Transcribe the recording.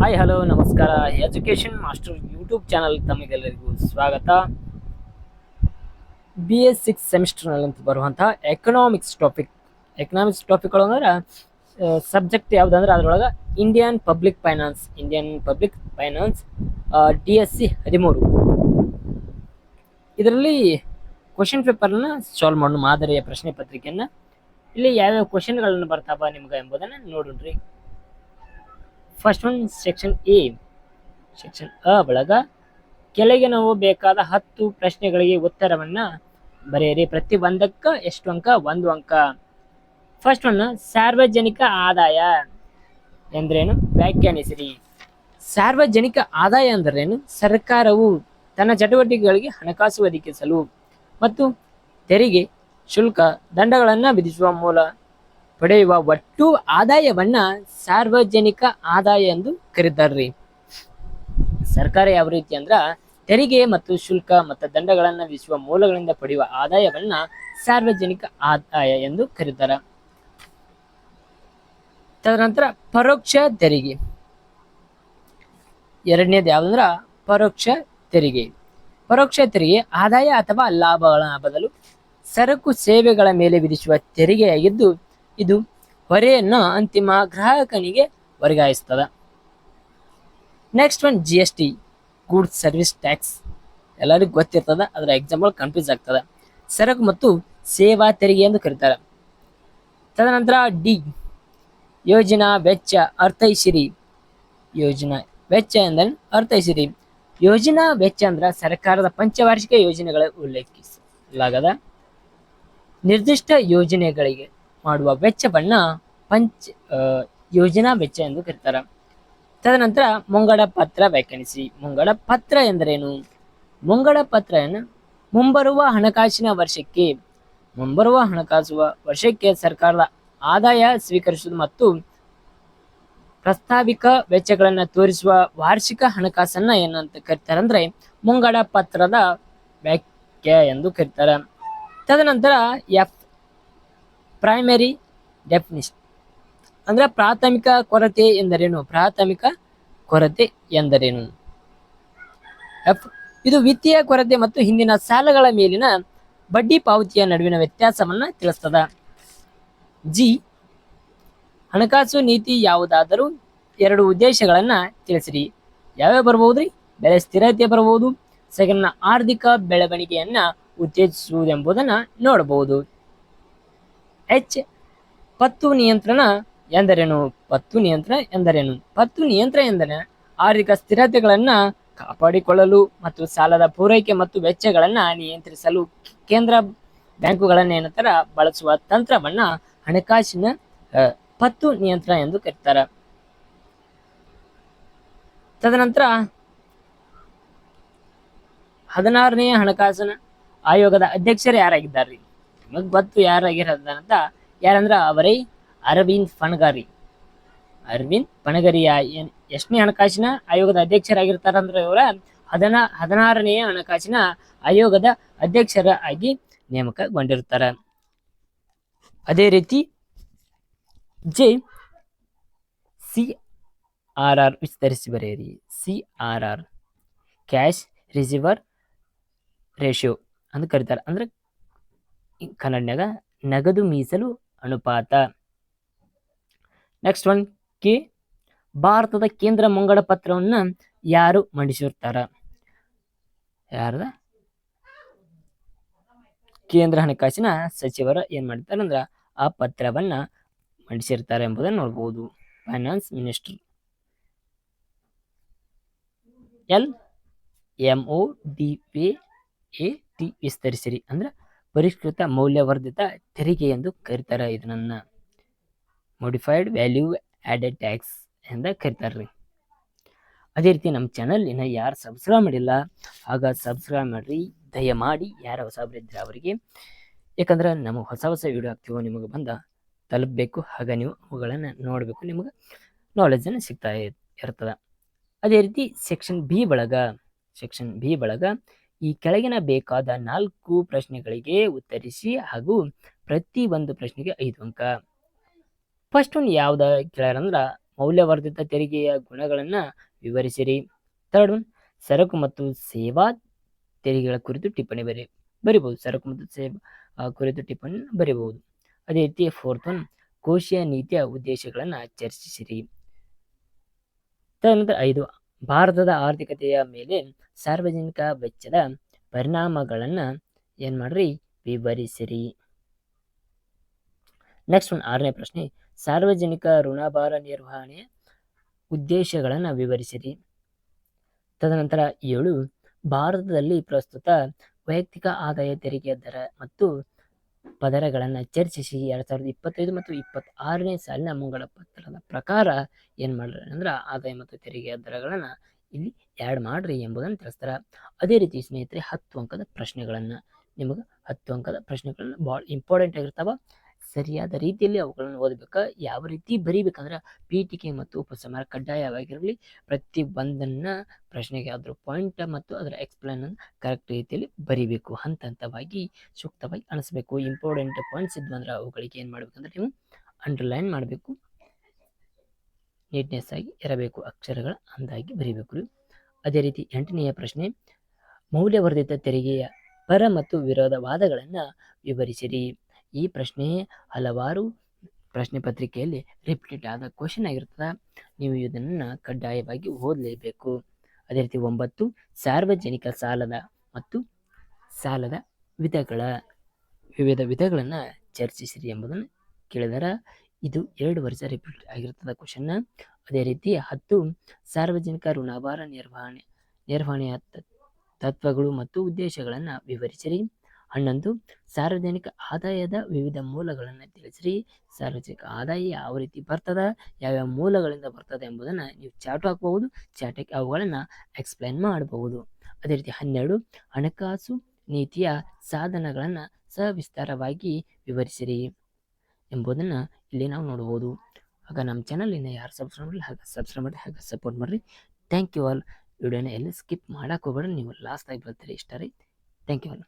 Hi hello ನಮಸ್ಕಾರ. Education master YouTube channel ತಮಗೆಲ್ಲರಿಗೂ ಸ್ವಾಗತ. BA6 ಸೆಮಿಸ್ಟರ್ನಲ್ಲಿ ಬರುವಂತಹ ಎಕನಾಮಿಕ್ಸ್ ಟಾಪಿಕ್ಗಳು ಅಂದ್ರೆ ಸಬ್ಜೆಕ್ಟ್ ಯಾವುದಂದ್ರೆ ಅದರೊಳಗೆ ಇಂಡಿಯನ್ ಪಬ್ಲಿಕ್ ಫೈನಾನ್ಸ್ DSC 13. ಇದರಲ್ಲಿ ಕ್ವಶನ್ ಪೇಪರ್ನ ಸಾಲ್ವ್ ಮಾಡೋ ಮಾದರಿಯ ಪ್ರಶ್ನೆ ಪತ್ರಿಕೆಯನ್ನು ಇಲ್ಲಿ ಯಾವ್ಯಾವ ಕ್ವಶನ್ಗಳನ್ನು ಬರ್ತಾವ ನಿಮ್ಗೆ ಎಂಬುದನ್ನು ನೋಡ್ರಿ. First one section A. Section ಅ ಒಳಗ ಕೆಳಗೆ ನಾವು ಬೇಕಾದ 10 ಪ್ರಶ್ನೆಗಳಿಗೆ ಉತ್ತರವನ್ನ ಬರೆಯಿರಿ. ಪ್ರತಿ ಒಂದಕ್ಕ ಎಷ್ಟು ಅಂಕ? 1 ಅಂಕ. ಫಸ್ಟ್ ಒನ್, ಸಾರ್ವಜನಿಕ ಆದಾಯ ಎಂದ್ರೇನು? ವ್ಯಾಖ್ಯಾನಿಸಿರಿ. ಸಾರ್ವಜನಿಕ ಆದಾಯ ಅಂದ್ರೇನು? ಸರ್ಕಾರವು ತನ್ನ ಚಟುವಟಿಕೆಗಳಿಗೆ ಹಣಕಾಸು ಒದಗಿಸಲು ಮತ್ತು ತೆರಿಗೆ, ಶುಲ್ಕ, ದಂಡಗಳನ್ನು ವಿಧಿಸುವ ಮೂಲ ಪಡೆಯುವ ಒಟ್ಟು ಆದಾಯವನ್ನ ಸಾರ್ವಜನಿಕ ಆದಾಯ ಎಂದು ಕರೀತಾರ್ರಿ. ಸರ್ಕಾರ ಯಾವ ರೀತಿ ಅಂದ್ರ ತೆರಿಗೆ ಮತ್ತು ಶುಲ್ಕ ಮತ್ತು ದಂಡಗಳನ್ನು ವಿಧಿಸುವ ಮೂಲಗಳಿಂದ ಪಡೆಯುವ ಆದಾಯವನ್ನ ಸಾರ್ವಜನಿಕ ಆದಾಯ ಎಂದು ಕರೀತಾರ. ತದನಂತರ ಪರೋಕ್ಷ ತೆರಿಗೆ. ಎರಡನೇದು ಯಾವ್ದಂದ್ರ ಪರೋಕ್ಷ ತೆರಿಗೆ. ಪರೋಕ್ಷ ತೆರಿಗೆ ಆದಾಯ ಅಥವಾ ಲಾಭಗಳ ಬದಲು ಸರಕು ಸೇವೆಗಳ ಮೇಲೆ ವಿಧಿಸುವ ತೆರಿಗೆಯಾಗಿದ್ದು ಇದು ಹೊರೆಯನ್ನು ಅಂತಿಮ ಗ್ರಾಹಕನಿಗೆ ವರ್ಗಾಯಿಸ್ತದ. Next one GST, goods service tax. ಎಲ್ಲರಿಗೂ ಗೊತ್ತಿರ್ತದ, ಅದರ ಎಕ್ಸಾಂಪಲ್ ಕನ್ಫ್ಯೂಸ್ ಆಗ್ತದ. ಸರಕು ಮತ್ತು ಸೇವಾ ತೆರಿಗೆ ಎಂದು ಕರೀತಾರೆ. ತದನಂತರ ಡಿ, ಯೋಜನಾ ವೆಚ್ಚ ಅರ್ಥೈಸಿರಿ. ಯೋಜನಾ ವೆಚ್ಚ ಎಂದರೆ ಅರ್ಥೈಸಿರಿ. ಯೋಜನಾ ವೆಚ್ಚ ಅಂದ್ರೆ ಸರ್ಕಾರದ ಪಂಚವಾರ್ಷಿಕ ಯೋಜನೆಗಳ ಉಲ್ಲೇಖಿಸಲಾಗದ ನಿರ್ದಿಷ್ಟ ಯೋಜನೆಗಳಿಗೆ ಮಾಡುವ ವೆಚ್ಚವನ್ನ ಯೋಜನಾ ವೆಚ್ಚ ಎಂದು ಕರೀತಾರೆ. ತದನಂತರ ಮುಂಗಡ ಪತ್ರ ವ್ಯಾಖ್ಯಾನಿಸಿ. ಮುಂಗಡ ಪತ್ರ ಎಂದರೇನು? ಮುಂಗಡ ಪತ್ರವನ್ನು ಮುಂಬರುವ ಹಣಕಾಸಿನ ವರ್ಷಕ್ಕೆ ಸರ್ಕಾರದ ಆದಾಯ ಸ್ವೀಕರಿಸುವುದು ಮತ್ತು ಪ್ರಸ್ತಾವಿಕ ವೆಚ್ಚಗಳನ್ನು ತೋರಿಸುವ ವಾರ್ಷಿಕ ಹಣಕಾಸನ್ನ ಏನಂತ ಕರೀತಾರೆ ಅಂದ್ರೆ ಮುಂಗಡ ಪತ್ರದ ವ್ಯಾಖ್ಯೆ ಎಂದು ಕರೀತಾರೆ. ತದನಂತರ ಎಫ್, ಪ್ರೈಮರಿ ಡೆಫಿನಿಷನ್ ಅಂದ್ರೆ ಪ್ರಾಥಮಿಕ ಕೊರತೆ ಎಂದರೇನು? ಪ್ರಾಥಮಿಕ ಕೊರತೆ ಎಂದರೇನು? ಎಫ್, ಇದು ವಿತ್ತೀಯ ಕೊರತೆ ಮತ್ತು ಹಿಂದಿನ ಸಾಲಗಳ ಮೇಲಿನ ಬಡ್ಡಿ ಪಾವತಿಯ ನಡುವಿನ ವ್ಯತ್ಯಾಸವನ್ನ ತಿಳಿಸ್ತದ. ಜಿ, ಹಣಕಾಸು ನೀತಿ ಯಾವುದಾದರೂ 2 ಉದ್ದೇಶಗಳನ್ನ ತಿಳಿಸಿರಿ. ಯಾವ್ಯಾವ ಬರ್ಬೋದ್ರಿ? ಬೆಲೆ ಸ್ಥಿರತೆ ಬರಬಹುದು, ಸೆಕೆಂಡ್ನ ಆರ್ಥಿಕ ಬೆಳವಣಿಗೆಯನ್ನ ಉತ್ತೇಜಿಸುವುದೆಂಬುದನ್ನ ನೋಡಬಹುದು. ಎಚ್, ಪತ್ತು ನಿಯಂತ್ರಣ ಎಂದರೇನು? ಪತ್ತು ನಿಯಂತ್ರಣ ಎಂದರೆ ಆರ್ಥಿಕ ಸ್ಥಿರತೆಗಳನ್ನ ಕಾಪಾಡಿಕೊಳ್ಳಲು ಮತ್ತು ಸಾಲದ ಪೂರೈಕೆ ಮತ್ತು ವೆಚ್ಚಗಳನ್ನ ನಿಯಂತ್ರಿಸಲು ಕೇಂದ್ರ ಬ್ಯಾಂಕುಗಳನ್ನ ಏನಂತಾರ ಬಳಸುವ ತಂತ್ರವನ್ನ ಹಣಕಾಸಿನ ಪತ್ತು ನಿಯಂತ್ರಣ ಎಂದು ಕರೀತಾರೆ. ತದನಂತರ 16ನೇ ಹಣಕಾಸಿನ ಆಯೋಗದ ಅಧ್ಯಕ್ಷರು ಯಾರಾಗಿದ್ದಾರ್ರಿ? ನಿಮಗ್ ಗೊತ್ತು ಯಾರಾಗಿರೋದಂತ. ಯಾರಂದ್ರ ಅವರೇ ಅರವಿಂದ್ ಪಣಗರಿಯ ಎಷ್ಟನೇ ಹಣಕಾಸಿನ ಆಯೋಗದ ಅಧ್ಯಕ್ಷರಾಗಿರ್ತಾರಂದ್ರೆ ಇವರ 16ನೇ ಹಣಕಾಸಿನ ಆಯೋಗದ ಅಧ್ಯಕ್ಷರಾಗಿ ನೇಮಕಗೊಂಡಿರ್ತಾರ. ಅದೇ ರೀತಿ ಜೆ, CRR ವಿಸ್ತರಿಸಿ ಬರೆಯಿರಿ. CRR, ಕ್ಯಾಶ್ ರಿಸೀವರ್ ರೇಷಿಯೋ ಅಂತ ಕರೀತಾರೆ. ಅಂದ್ರೆ ಕನ್ನಡನಾಗ ನಗದು ಮೀಸಲು ಅನುಪಾತ. ನೆಕ್ಸ್ಟ್ ಒನ್ ಕೆ, ಭಾರತದ ಕೇಂದ್ರ ಮುಂಗಡ ಪತ್ರವನ್ನ ಯಾರು ಮಂಡಿಸಿರ್ತಾರ? ಯಾರದ? ಕೇಂದ್ರ ಹಣಕಾಸಿನ ಸಚಿವರು ಏನ್ ಮಾಡ್ತಾರೆ ಅಂದ್ರ ಆ ಪತ್ರವನ್ನ ಮಂಡಿಸಿರ್ತಾರೆ ಎಂಬುದನ್ನು ನೋಡಬಹುದು. Finance minister. L, MODPAT ವಿಸ್ತರಿಸಿರಿ. ಅಂದ್ರೆ ಪರಿಷ್ಕೃತ ಮೌಲ್ಯವರ್ಧಿತ ತೆರಿಗೆ ಎಂದು ಕರೀತಾರೆ. ಇದನ್ನ ಮೋಡಿಫೈಡ್ ವ್ಯಾಲ್ಯೂ ಆಡೆಡ್ ಟ್ಯಾಕ್ಸ್ ಎಂದು ಕರೀತಾರ್ರಿ. ಅದೇ ರೀತಿ ನಮ್ಮ ಚಾನಲ್ ಇನ್ನು ಯಾರು ಸಬ್ಸ್ಕ್ರೈಬ್ ಮಾಡಿಲ್ಲ ಆಗ ಸಬ್ಸ್ಕ್ರೈಬ್ ಮಾಡ್ರಿ ದಯಮಾಡಿ. ಯಾರು ಹೊಸಬರಿದ್ರೆ ಅವರಿಗೆ, ಯಾಕಂದ್ರೆ ನಮಗೆ ಹೊಸ ವಿಡಿಯೋ ಹಾಕ್ತೀವೋ ನಿಮಗೆ ಬಂದ ತಲುಪಬೇಕು. ಆಗ ನೀವು ಅವುಗಳನ್ನು ನೋಡಬೇಕು, ನಿಮಗೆ ನಾಲೆಜನ್ನು ಸಿಗ್ತಾ ಇರ್ತದ. ಅದೇ ರೀತಿ ಸೆಕ್ಷನ್ ಬಿ ಬಳಗ ಈ ಕೆಳಗಿನ ಬೇಕಾದ 4 ಪ್ರಶ್ನೆಗಳಿಗೆ ಉತ್ತರಿಸಿ ಹಾಗೂ ಪ್ರತಿ ಒಂದು ಪ್ರಶ್ನೆಗೆ 5 ಅಂಕ. ಫಸ್ಟ್ ಒನ್ ಯಾವ್ದ ಕೇಳ್ಯಾರಂದ್ರ ಮೌಲ್ಯವರ್ಧಿತ ತೆರಿಗೆಯ ಗುಣಗಳನ್ನು ವಿವರಿಸಿರಿ. ಥರ್ಡ್ ಒನ್, ಸರಕು ಮತ್ತು ಸೇವಾ ತೆರಿಗೆಗಳ ಕುರಿತು ಟಿಪ್ಪಣಿ ಬರಿಬಹುದು. ಸರಕು ಮತ್ತು ಸೇವಾ ಕುರಿತು ಟಿಪ್ಪಣಿ ಬರಿಬಹುದು. ಅದೇ ರೀತಿ ಫೋರ್ತ್ ಒನ್, ಕೋಶೀಯ ನೀತಿಯ ಉದ್ದೇಶಗಳನ್ನು ಚರ್ಚಿಸಿರಿ. ತದನಂತರ 5, ಭಾರತದ ಆರ್ಥಿಕತೆಯ ಮೇಲೆ ಸಾರ್ವಜನಿಕ ವೆಚ್ಚದ ಪರಿಣಾಮಗಳನ್ನು ಏನ್ ಮಾಡ್ರಿ, ವಿವರಿಸಿರಿ. ನೆಕ್ಸ್ಟ್ ಒನ್, 6ನೇ ಪ್ರಶ್ನೆ, ಸಾರ್ವಜನಿಕ ಋಣಭಾರ ನಿರ್ವಹಣೆಯ ಉದ್ದೇಶಗಳನ್ನು ವಿವರಿಸಿರಿ. ತದನಂತರ 7, ಭಾರತದಲ್ಲಿ ಪ್ರಸ್ತುತ ವೈಯಕ್ತಿಕ ಆದಾಯ ತೆರಿಗೆಯ ದರ ಮತ್ತು ಪದರಗಳನ್ನು ಚರ್ಚಿಸಿ 2025 ಮತ್ತು 26ನೇ ಸಾಲಿನ ಮುಂಗಡ ಪತ್ರದ ಪ್ರಕಾರ ಏನ್ ಮಾಡ್ರಿ ಅಂದ್ರೆ ಆದಾಯ ಮತ್ತು ತೆರಿಗೆಯ ದರಗಳನ್ನ ಇಲ್ಲಿ ಆ್ಯಡ್ ಮಾಡ್ರಿ ಎಂಬುದನ್ನು ತಿಳಿಸ್ತಾರೆ. ಅದೇ ರೀತಿ ಸ್ನೇಹಿತರೆ 10 ಅಂಕದ ಪ್ರಶ್ನೆಗಳನ್ನ ನಿಮಗೆ 10 ಅಂಕದ ಪ್ರಶ್ನೆಗಳನ್ನ ಭಾಳ ಇಂಪಾರ್ಟೆಂಟ್ ಆಗಿರ್ತಾವ. ಸರಿಯಾದ ರೀತಿಯಲ್ಲಿ ಅವುಗಳನ್ನು ಓದಬೇಕು. ಯಾವ ರೀತಿ ಬರೀಬೇಕಂದ್ರೆ ಪೀಠಿಕೆ ಮತ್ತು ಉಪಸಂಹಾರ ಕಡ್ಡಾಯವಾಗಿರಲಿ. ಪ್ರತಿ ಒಂದನ್ನ ಪ್ರಶ್ನೆಗೆ ಅದರ ಪಾಯಿಂಟ್ ಮತ್ತು ಅದರ ಎಕ್ಸ್ಪ್ಲೇನ್ ಕರೆಕ್ಟ್ ರೀತಿಯಲ್ಲಿ ಬರೀಬೇಕು. ಹಂತ ಹಂತವಾಗಿ ಸೂಕ್ತವಾಗಿ ಅನಿಸ್ಬೇಕು. ಇಂಪಾರ್ಟೆಂಟ್ ಪಾಯಿಂಟ್ಸ್ ಇದ್ವು ಅಂದ್ರೆ ಅವುಗಳಿಗೆ ಏನು ಮಾಡ್ಬೇಕಂದ್ರೆ ನೀವು ಅಂಡರ್ಲೈನ್ ಮಾಡಬೇಕು. ನೀಟ್ನೆಸ್ ಆಗಿ ಇರಬೇಕು. ಅಕ್ಷರಗಳ ಅಂದಾಗಿ ಬರೀಬೇಕು. ಅದೇ ರೀತಿ 8ನೆಯ ಪ್ರಶ್ನೆ, ಮೌಲ್ಯವರ್ಧಿತ ತೆರಿಗೆಯ ಪರ ಮತ್ತು ವಿರೋಧ ವಾದಗಳನ್ನು ವಿವರಿಸಿರಿ. ಈ ಪ್ರಶ್ನೆ ಹಲವಾರು ಪ್ರಶ್ನೆ ಪತ್ರಿಕೆಯಲ್ಲಿ ರಿಪೀಟ್ ಆದ ಕ್ವಶನ್ ಆಗಿರ್ತದೆ. ನೀವು ಇದನ್ನು ಕಡ್ಡಾಯವಾಗಿ ಓದಲೇಬೇಕು. ಅದೇ ರೀತಿ 9, ಸಾರ್ವಜನಿಕ ಸಾಲದ ಮತ್ತು ಸಾಲದ ವಿವಿಧ ವಿಧಗಳನ್ನು ಚರ್ಚಿಸಿರಿ ಎಂಬುದನ್ನು ಕೇಳಿದರೆ ಇದು 2 ವರ್ಷ ರಿಪೀಟ್ ಆಗಿರ್ತದೆ ಕ್ವಶನ್ನ. ಅದೇ ರೀತಿ 10, ಸಾರ್ವಜನಿಕ ಋಣಭಾರ ನಿರ್ವಹಣೆಯ ತತ್ವಗಳು ಮತ್ತು ಉದ್ದೇಶಗಳನ್ನು ವಿವರಿಸಿರಿ. 11, ಸಾರ್ವಜನಿಕ ಆದಾಯದ ವಿವಿಧ ಮೂಲಗಳನ್ನು ತಿಳಿಸಿರಿ. ಸಾರ್ವಜನಿಕ ಆದಾಯ ಯಾವ ರೀತಿ ಬರ್ತದೆ, ಯಾವ್ಯಾವ ಮೂಲಗಳಿಂದ ಬರ್ತದೆ ಎಂಬುದನ್ನು ನೀವು ಚಾರ್ಟ್ ಹಾಕಬಹುದು. ಚಾರ್ಟ್ ಹಾಕಿ ಅವುಗಳನ್ನು ಎಕ್ಸ್ಪ್ಲೈನ್ ಮಾಡಬಹುದು. ಅದೇ ರೀತಿ 12, ಹಣಕಾಸು ನೀತಿಯ ಸಾಧನಗಳನ್ನು ಸವಿಸ್ತಾರವಾಗಿ ವಿವರಿಸಿರಿ ಎಂಬುದನ್ನು ಇಲ್ಲಿ ನಾವು ನೋಡಬಹುದು. ಆಗ ನಮ್ಮ ಚಾನಲ್ ಇನ್ನು ಯಾರು ಸಬ್ಸ್ಕ್ರೈಬ್ ಮಾಡಲಿ ಹಾಗೆ ಸಬ್ಸ್ಕ್ರೈಬ್ ಮಾಡಿ, ಹಾಗೆ ಸಪೋರ್ಟ್ ಮಾಡಿರಿ. Thank you all. ವಿಡಿಯೋನ ಎಲ್ಲಿ ಸ್ಕಿಪ್ ಮಾಡೋಕೆ ಹೋಗ್ಬೇಡ್ರಿ. ನೀವು ಲಾಸ್ಟ್ ಆಗಿ ಬರ್ತೀರಿ ಇಷ್ಟ ರೀ. Thank you all.